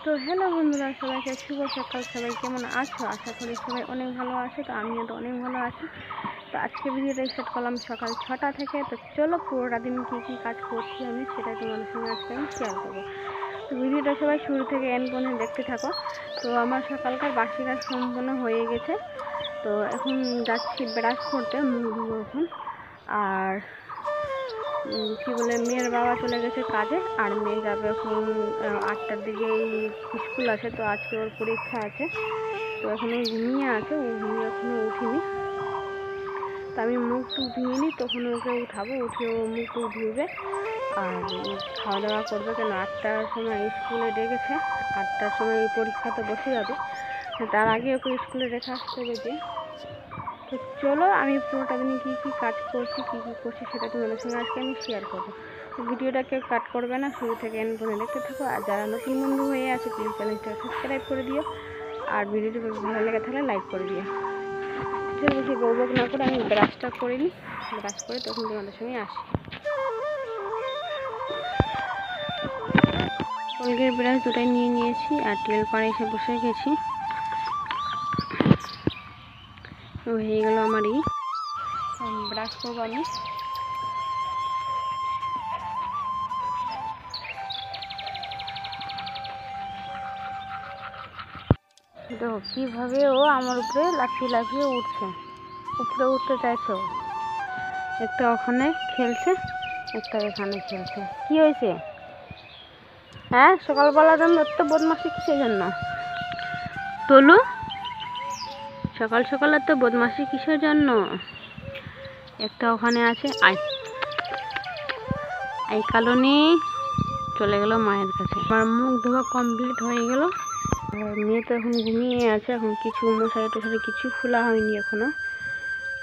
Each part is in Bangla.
তো হ্যালো বন্ধুরা, সবাইকে শুভ সকাল। সবাই কেমন আছো? আশা করি সবাই অনেক ভালো আছে। তো আমিও তো অনেক ভালো আছি। তো আজকে ভিডিওটা স্টার্ট করলাম সকাল 6টা থেকে। তো চলো পুরোটা দিন কী কী কাজ করছি আমি সেটাই তোমাদের সঙ্গে আজকে আমি শেয়ার করবো। তো ভিডিওটা সবাই শুরু থেকে এন্ড পর্যন্ত দেখতে থাকো। তো আমার সকালকার বাসি কাজ সম্পূর্ণ হয়ে গেছে। তো এখন যাচ্ছি ব্রাশ করতে, মুখ ধুবো এখন। আর কি বলে, মেয়ের বাবা চলে গেছে কাজে, আর মেয়ে যাবে এখন 8টার দিকে স্কুল আছে। তো আজকে ওর পরীক্ষা আছে, তো এখনও ঘুমিয়ে আছে, ও ঘুমিয়ে এখনও উঠিনি। তো আমি মুখ টুক ধুয়ে নিই, তখন ওকে উঠাবো, উঠে ও মুখ টুক ধুবে আর খাওয়া দাওয়া করবে। কেন 8টার সময় স্কুলে ডেকেছে, 8টার সময় পরীক্ষাতে বসে যাবে, তার আগে ওকে স্কুলে রেখে আসতে হবে যে। তো চলো আমি পুরোটা দিনে কী কী কাজ করছি, কী কী করছি সেটা তোমাদের সঙ্গে আজকে আমি শেয়ার করবো। তো ভিডিওটা কেউ কাট করবে না, শুরু থেকে এন্ড পর্যন্ত দেখতে থাকো। আর যারা নতুন বন্ধু হয়ে আছে প্লিজ চ্যানেলটা সাবস্ক্রাইব করে দিও, আর ভিডিওটি ভালো লেগে থাকলে লাইক করে দিও। চলো বেশি বকবক না করে আমি ব্রাশটা করে নিই, ব্রাশ করে তখন তোমাদের সঙ্গে আসি। কলগেট ব্রাশ দুটাই নিয়ে নিয়েছি, আর তেল পাড়ে এসে বসে গেছি। হয়ে গেল আমারই ব্রাশ করবো আমি। দেখো কীভাবে ও আমার উপরে লাফিয়ে লাফিয়ে উঠছে, উপরে উঠতে চাইছে। ও একটা ওখানে খেলছে, একটা এখানে খেলছে। কি হয়েছে? হ্যাঁ, সকালবেলা জন্য এত বদমাশি কিসের জন্য? তলু, সকাল সকাল এত বদমাশি কিসের জন্য? একটা ওখানে আছে, আই আই কালনি চলে গেল মায়ের কাছে। আমার মুখ ধোয়া কমপ্লিট হয়ে গেল। আর মেয়ে তো এখন ঘুমিয়ে আছে, এখন কিছু মশারি টশারি কিছু খোলা হয়নি এখনো।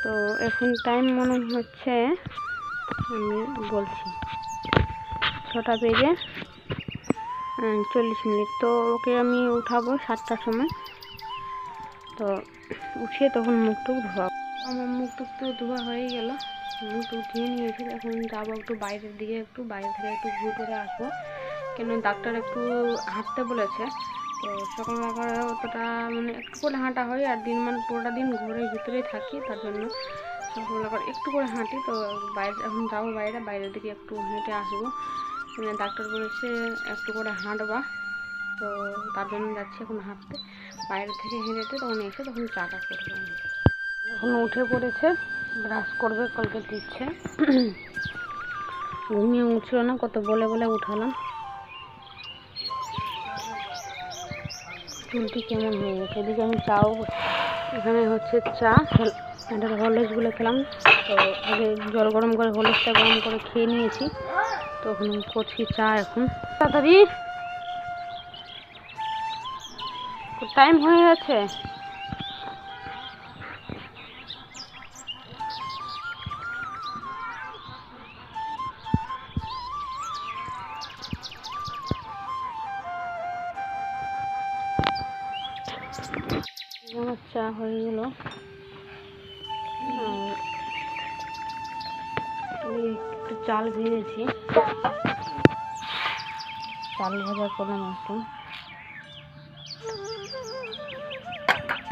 তো এখন টাইম মনে হচ্ছে, আমি বলছি 6টা বেজে 40 মিনিট। তো ওকে আমি উঠাবো 7টার সময়। তো উঠিয়ে তখন মুখ টুক ধোয়াবো। আমার মুখ টুক তো ধোয়া হয়ে গেল, মুখ টুক ধুয়ে নিয়েছি। এখন যাবো একটু বাইরের দিকে, একটু বাইরে থেকে একটু ঘুরে করে আসবো। কেন ডাক্তার একটু হাঁটতে বলেছে। তো সকালবেলা অতটা মানে একটু করে হাঁটা হয়, আর পুরোটা দিন ঘরের ভিতরেই থাকি, তার জন্য সকালবেলা করে একটু করে হাঁটি। তো বাইরে এখন যাবো, বাইরের দিকে একটু হেঁটে আসবো। মানে ডাক্তার বলেছে একটু করে হাঁটবা, তো তার জন্য যাচ্ছি এখন হাঁটতে। বাইরে থেকে হেঁটে তখন এসে তখন চাটা করবো। এখন উঠে পড়েছে, ব্রাশ করবে, কলগেট দিচ্ছে। ঘুমিয়ে উঠছিল না, কত বলে বলে উঠালাম। চুলটি কেমন হয়ে গেছে। এদিকে আমি চাও, এখানে হচ্ছে চা, এটা হরলিক্সগুলো খেলাম। তো আগে জল গরম করে হরলিক্সটা গরম করে খেয়ে নিয়েছি। তো এখন করছি চা। এখন তাড়াতাড়ি টাইম হয়ে গেছে। আমার চা হয়ে গেল। আর একটু চাল ভেজেছি, চাল ভাজা করলাম এখন।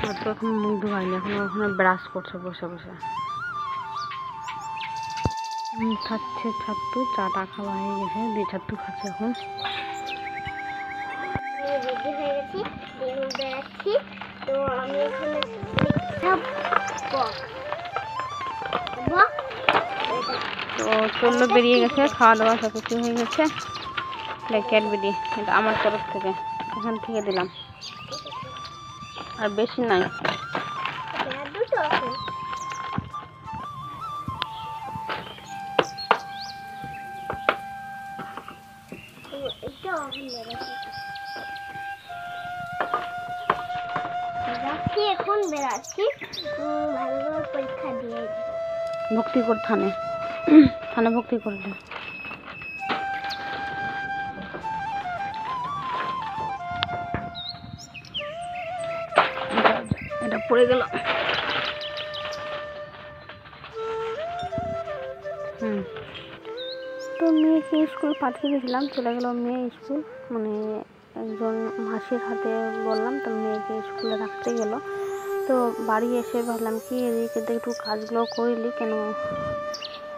আর তো এখন মুখ ধোয়াইনি, এখন ওখানে ব্রাশ করছে বসে বসে। খাচ্ছে ছাতু, চাটা খাওয়া হয়ে গেছে, দিয়ে ছাতু খাচ্ছে এখন। তো আমি তো চললো, বেরিয়ে গেছে, খাওয়া দাওয়া সব কিছু হয়ে গেছে। ক্যাডবেরি, এটা আমার তরফ থেকে, এখান থেকে দিলাম, আর বেশি নাই। এখন বেরাচ্ছি, ভালোভাবে পরীক্ষা দিয়ে ভক্তি কর, থানে ভক্তি করলে। এটা পড়ে গেল। তো মেয়েকে স্কুল পাঠিয়ে দিয়েছিলাম, চলে গেল মেয়ে স্কুল, মানে একজন মাসির হাতে বললাম, তো মেয়েকে স্কুলে রাখতে গেল। তো বাড়ি এসে ভাবলাম কি এদিকে একটু কাজগুলো করিলি, কেন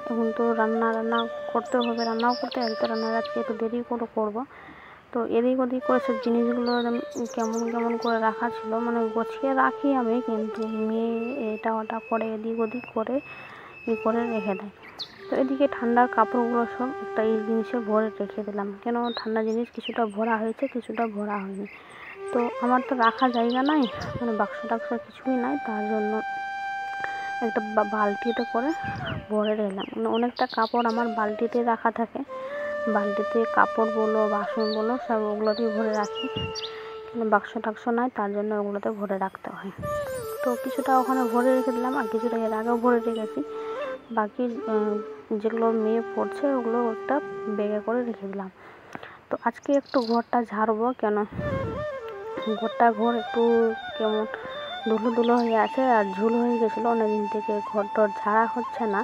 এখন তো রান্না করতে হবে, রান্নাও করতে হবে, তো রান্নার আজকে একটু দেরি করে করবো। তো এদিক ওদিক করে সব জিনিসগুলো একদম কেমন করে রাখা ছিল, মানে গুছিয়ে রাখি আমি, কিন্তু মেয়ে এটা ওটা করে এদিক ওদিক করে রেখে দেয়। তো এদিকে ঠান্ডার কাপড়গুলো সব একটা এই জিনিসে ভরে রেখে দিলাম, কেন ঠান্ডা জিনিস কিছুটা ভরা হয়েছে, কিছুটা ভরা হয়নি। তো আমার তো রাখা জায়গা নাই, মানে বাক্স টাক্স কিছুই নাই, তার জন্য একটা বালতিতে করে ভরে রাখলাম। মানে অনেকটা কাপড় আমার বালতিতে রাখা থাকে, বালতিতে কাপড় বলো বাসন বলো সব ওগুলোতেই ভরে রাখি, কিন্তু বাক্স টাক্স নাই, তার জন্য ওগুলোতে ভরে রাখতে হয়। তো কিছুটা ওখানে ভরে রেখে দিলাম, আর কিছুটা এর আগেও ভরে রেখেছি। বাকি যেগুলো মেয়ে পড়ছে ওগুলো একটা ব্যাগে করে রেখে দিলাম। তো আজকে একটু ঘরটা ঝাড়বো, কেন ঘর একটু কেমন ধুলো হয়ে আছে আর ঝুল হয়ে গেছিলো, অনেকদিন থেকে ঘর টর ঝাড়া হচ্ছে না।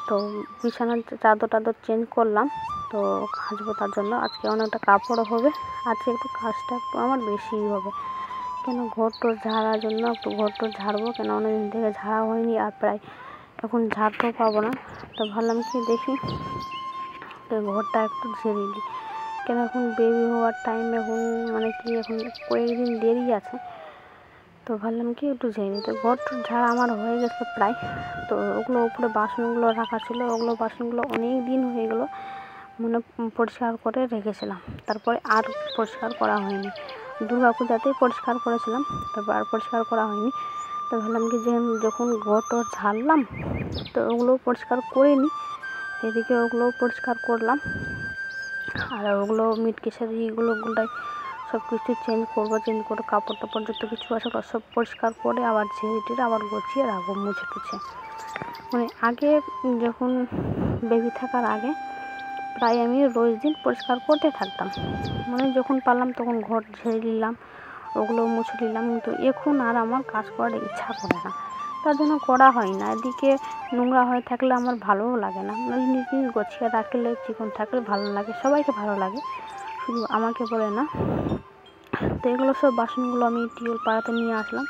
তো বিছানার চাদর টাদর চেঞ্জ করলাম, তো কাচবো, তার জন্য আজকে অনেকটা কাপড়ও হবে, আজকে একটু কাজটা একটু আমার বেশিই হবে, কেন ঘর টর ঝাড়ার জন্য একটু ঘর টর ঝাড়বো, কেন অনেকদিন থেকে ঝাড়া হয়নি, আর প্রায় এখন ঝাড়তেও পাবো না। তো ভাবলাম কি দেখি ঘরটা একটু ঝেড়ে দিই, কেন এখন বেবি হওয়ার টাইম, এখন মানে কি এখন কয়েকদিন দেরি আছে। তো ভাবলাম কি একটু ঝেড়ে দিই। তো ঘর ঝাড়া আমার হয়ে গেছে প্রায়। তো ওগুলো উপরে বাসনগুলো রাখা ছিল, ওগুলো বাসনগুলো অনেক দিন হয়ে গেলো, মানে পরিষ্কার করে রেখেছিলাম, তারপরে আর পরিষ্কার করা হয়নি। দুর্গা পূজাতেই পরিষ্কার করেছিলাম, তারপর আর পরিষ্কার করা হয়নি। তো ভাবলাম কি যে যখন ঘর টর ঝাড়লাম, তো ওগুলো পরিষ্কার করে নিই, এদিকে ওগুলোও পরিষ্কার করলাম, আর ওগুলো মিট কেশারিগুলোটাই সব কিছু চেঞ্জ করে কাপড় টাপড় যত কিছু আছে সব পরিষ্কার করে আবার ঝেড়ে আবার গুছিয়ে রাখবো, মুছে টুছে। মানে আগে যখন বেবি থাকার আগে প্রায় আমি রোজ দিন পরিষ্কার করতে থাকতাম, মানে যখন পারলাম তখন ঘর ঝেড়ে নিলাম, ওগুলো মুছে নিলাম, কিন্তু এখন আর আমার কাজ করার ইচ্ছা করে না, তার জন্য করা হয় না। এদিকে নোংরা হয়ে থাকলে আমার ভালোও লাগে না, জিনিস গুছিয়ে রাখলে চিকন থাকলে ভালো লাগে, সবাইকে ভালো লাগে, শুধু আমাকে বলে না। তো এগুলো সব বাসনগুলো আমি টিউল পাড়াতে নিয়ে আসলাম,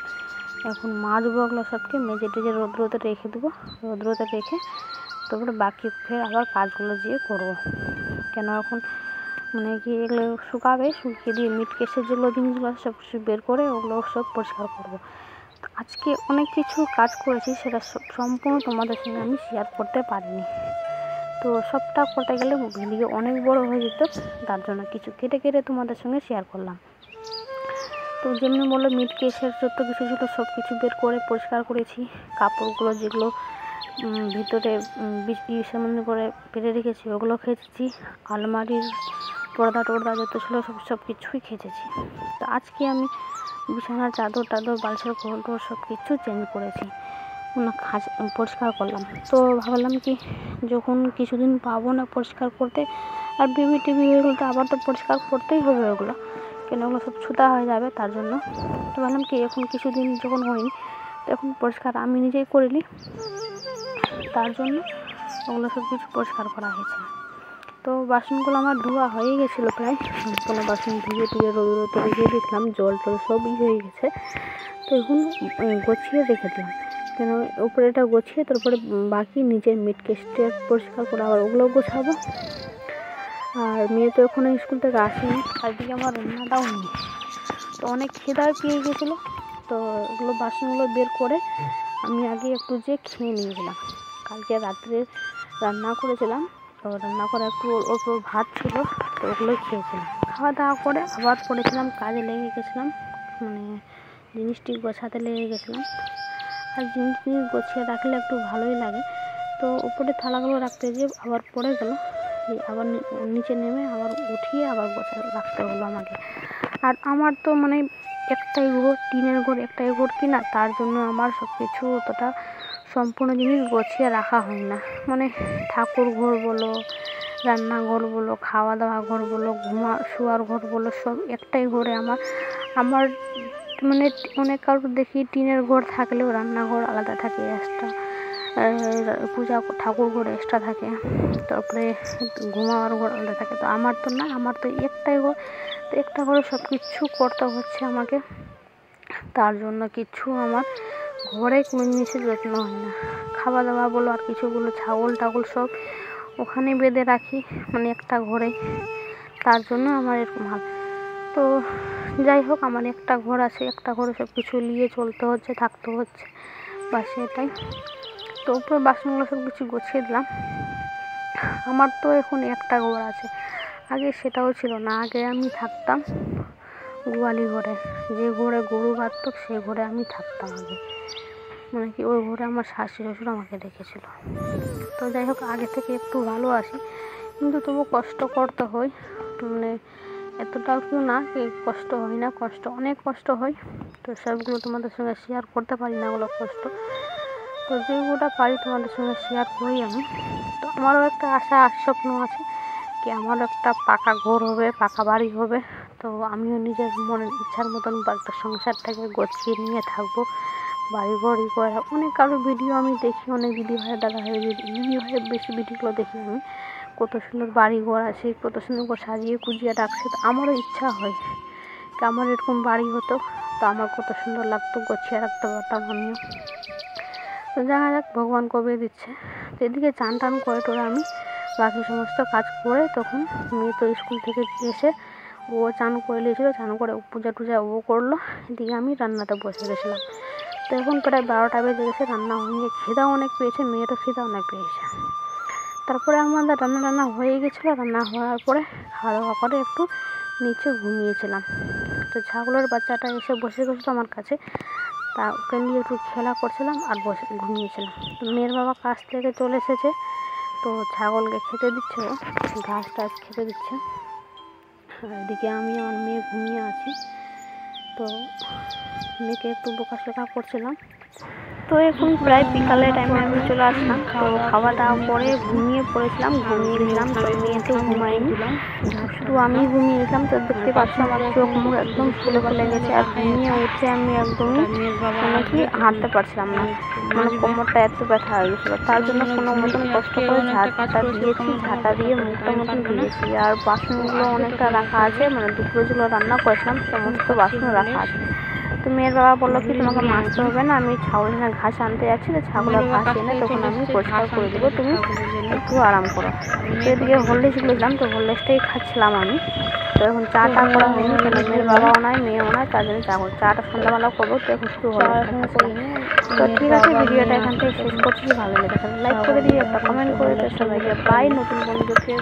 এখন মাজবো ওগুলো সবকে, মেজে টেজে রোদ্রুতে রেখে দেবো, রোদ্রুতে রেখে তারপরে বাকি ফের আবার কাজগুলো দিয়ে করবো, কেন এখন মানে কি এগুলো শুকিয়ে দিয়ে মিট কেসের যেগুলো জিনিসগুলো সব কিছু বের করে ওগুলো সব পরিষ্কার করবো। তো আজকে অনেক কিছু কাজ করেছি, সেটা সম্পূর্ণ তোমাদের সঙ্গে আমি শেয়ার করতে পারিনি, তো সবটা করতে গেলে ভিডিও অনেক বড় হয়ে যেত, তার জন্য কিছু কেটে কেটে তোমাদের সঙ্গে শেয়ার করলাম। তো যেমনি বললো মিট কেসের যত কিছু ছিল সব কিছু বের করে পরিষ্কার করেছি, কাপড়গুলো যেগুলো ভিতরে সামান্য করে পেরে রেখেছি ওগুলো খেঁচেছি, আলমারির পর্দা টর্দা যত ছিল সব কিছুই খেঁচেছি। তো আজকে আমি বিছানার চাদর টাদর বালিশের ঘর সব কিছু চেঞ্জ করেছি, পরিষ্কার করলাম। তো ভাবলাম কি যখন কিছুদিন পাবো না পরিষ্কার করতে, আর বেবি টিভি হয়ে গেলে তো আবার তো পরিষ্কার করতেই হবে ওগুলো, কেন ওগুলো সব ছুতা হয়ে যাবে, তার জন্য। তো ভাবলাম কি এখন কিছুদিন যখন হয়নি তখন পরিষ্কার আমি নিজেই করে নিই, তার জন্য ওগুলো সব কিছু পরিষ্কার করা হয়েছে। তো বাসনগুলো আমার ধোয়া হয়ে গেছিলো প্রায়, সম্পূর্ণ বাসন ধুয়ে রোদে রেখে দিয়েছিলাম, জল টল সবই হয়ে গেছে। তো এখন গুছিয়ে রেখে দিলাম, কেন উপরেটা গুছিয়ে তারপরে বাকি নিজের মিট কেসটা পরিষ্কার করে আবার ওগুলো গোছাবো। আর মেয়ে তো এখনও স্কুল থেকে আসেনি, আজকে আমার রান্নাটাও নেই, তো অনেক খিদাও পেয়ে গেছিলো। তো ওগুলো বাসনগুলো বের করে আমি আগে একটু যে খেয়ে নিয়েছিলাম, কালকে রাত্রে রান্না করেছিলাম, তো রান্না করে একটু অল্প ভাত ছিল, তো ওগুলোই খেয়েছিলাম। খাওয়া দাওয়া করে আবার পড়েছিলাম, কাজে লেগে গেছিলাম, মানে জিনিসটি গোছাতে লেগে গেছিলাম। আর জিনিস গোছিয়ে রাখলে একটু ভালোই লাগে। তো উপরে থালাগুলো রাখতে গিয়ে আবার পড়ে গেল, আবার নিচে নেমে আবার উঠিয়ে আবার গোছা রাখতে হলো আমাকে। আর আমার তো মানে একটাই ঘর, টিনের ঘর, একটাই ঘর কিনা, তার জন্য আমার সব কিছু অতটা সম্পূর্ণ জিনিস গুছিয়ে রাখা হয় না, মানে ঠাকুর ঘর বলো, রান্নাঘর বলো, খাওয়া দাওয়া ঘর বলো, শোয়ার ঘর বলো, সব একটাই ঘরে আমার মানে অনেক কারোর দেখি টিনের ঘর থাকলেও রান্নাঘর আলাদা থাকে এক্সট্রা, পূজা ঠাকুর ঘর এক্সট্রা থাকে, তারপরে ঘুমাবার ঘর আলাদা থাকে। তো আমার তো না, আমার তো একটাই ঘর, তো একটা ঘরে সব কিছু করতে হচ্ছে আমাকে। তার জন্য কিছু আমার ঘরে কোনো জিনিসের যত্ন হয় না, খাওয়া দাওয়া বলো আর কিছু বলো, ছাগল টাগল সব ওখানে বেঁধে রাখি, মানে একটা ঘরে। তার জন্য আমার এরকম হাল। তো যাই হোক, আমার একটা ঘর আছে, একটা ঘরে সব কিছু নিয়ে চলতে হচ্ছে, থাকতে হচ্ছে, বাস এটাই। তো উপরে বাসনগুলো সব কিছু গুছিয়ে দিলাম। আমার তো এখন একটা ঘর আছে, আগে সেটাও ছিল না। আগে আমি থাকতাম গোয়ালি ঘরে, যে ঘরে গরু বাঁধত সেই ঘরে আমি থাকতাম আগে, মানে কি ওই ঘরে আমার শাশুড়ি শ্বশুর আমাকে রেখেছিল। তো যাই হোক, আগে থেকে একটু ভালো আছি, কিন্তু তবু কষ্ট করতে হয়, মানে এতটাও কেউ না কি কষ্ট হয় না, কষ্ট অনেক কষ্ট হয়। তো সবগুলো তোমাদের সঙ্গে শেয়ার করতে পারি না ওগুলো কষ্ট, তো যেগুলোটা পারি তোমাদের সঙ্গে শেয়ার করি আমি। তো আমারও একটা আশা স্বপ্ন আছে কি আমারও একটা পাকা ঘর হবে, পাকা বাড়ি হবে। তো আমিও নিজের মনের ইচ্ছার মতন একটা সংসারটাকে গুছিয়ে নিয়ে থাকবো, বাড়ি ঘর ই করা। অনেক কারো ভিডিও আমি দেখি, অনেক দিদি ভাই দাদা ভাই দিদি ভাইয়ের বেশি ভিডিওগুলো দেখি আমি, কত সুন্দর বাড়ি ঘর আছে, কত সুন্দর করে সাজিয়ে কুজিয়ে রাখছে। তো আমারও ইচ্ছা হয় কি আমার এরকম বাড়ি হতো, তো আমার কত সুন্দর লাগতো, গুছিয়ে রাখতে পারতাম আমিও। তো দেখা যাক ভগবান কবে দিচ্ছে। তো এদিকে চান টান করে টোরে আমি বাকি সমস্ত কাজ করে, তখন মেয়ে তো স্কুল থেকে এসে ও চান করে নিয়েছিলো, চান করে পূজা টুজা ও করলো, এদিকে আমি রান্নাতে বসে গেছিলাম। তো এখন প্রায় 12টা বেজে গেছে, রান্না হয়ে খিদাও অনেক পেয়েছে, মেয়েরও খিদা অনেক পেয়েছে। তারপরে আমাদের রান্না হয়ে গেছিলো, রান্না হওয়ার পরে খাওয়া দাওয়া করে একটু নিচে ঘুমিয়েছিলাম। তো ছাগলের বাচ্চাটা এসে বসে গেছিলো আমার কাছে, তা ওকে নিয়ে একটু খেলা করছিলাম আর বসে ঘুমিয়েছিলাম। তো মেয়ের বাবা কাজ থেকে চলে এসেছে, তো ছাগলকে খেতে দিচ্ছে, ও ঘাস টাস খেতে দিচ্ছে, আর এদিকে আমি আমার মেয়ে ঘুমিয়ে আছি। তো মেয়েকে একটু বকাশোকা করছিলাম। তো এখন প্রায় বিকালের টাইমে আমি চলে আসলাম। তো খাওয়া দাওয়া করে ঘুমিয়ে পড়েছিলাম, ঘুমিয়ে গেছিলাম। তো মেয়ে তো ঘুমায়নি, শুধু আমি ঘুমিয়ে গেছিলাম। তো দেখতে পাচ্ছি আমার চোখ মুখ একদম ফুলে ফুলে গেছে, আর ঘুমিয়ে উঠে আমি একদমই মানে কি হাঁটতে পারছিলাম না, মানে কোমরটা এত ব্যথা হয়ে গেছিলো। তার জন্য কোনো মতন কষ্ট করে ঝাঁটা দিয়েছি, ঝাঁটা দিয়ে মুখটা মতন দিয়েছি। আর বাসনগুলো অনেকটা রাখা আছে, মানে দুপুরে যেগুলো রান্না করেছিলাম সমস্ত বাসন রাখা আছে। তো মেয়ের বাবা বললো কি তোমাকে মাজতে হবে না, আমি ছাগলের ঘাস আনতে যাচ্ছি, তো ছাগলের ঘাস এনে তখন আমি পরিষ্কার করে দেবো, তুমি একটু আরাম করো। তো এদিকে হরলিক্স গুলোছিলাম, তো হরলিক্সটাই খাচ্ছিলাম আমি। তো এখন চাটা করা হয়নি, কেন মেয়ের বাবাও নয় মেয়েও নয়, তার জন্য চাটা সন্ধ্যাবেলা করবো। তো এখন শুধু হরলিক্সটা খাচ্ছিলাম। তো ঠিক আছে, ভিডিওটা এখান থেকে শেষ করছি। ভালো লেগে থাকলে লাইক করে দিও, একটা কমেন্ট করে দিও। সবাইকে বাই, নতুন বন্ধুকে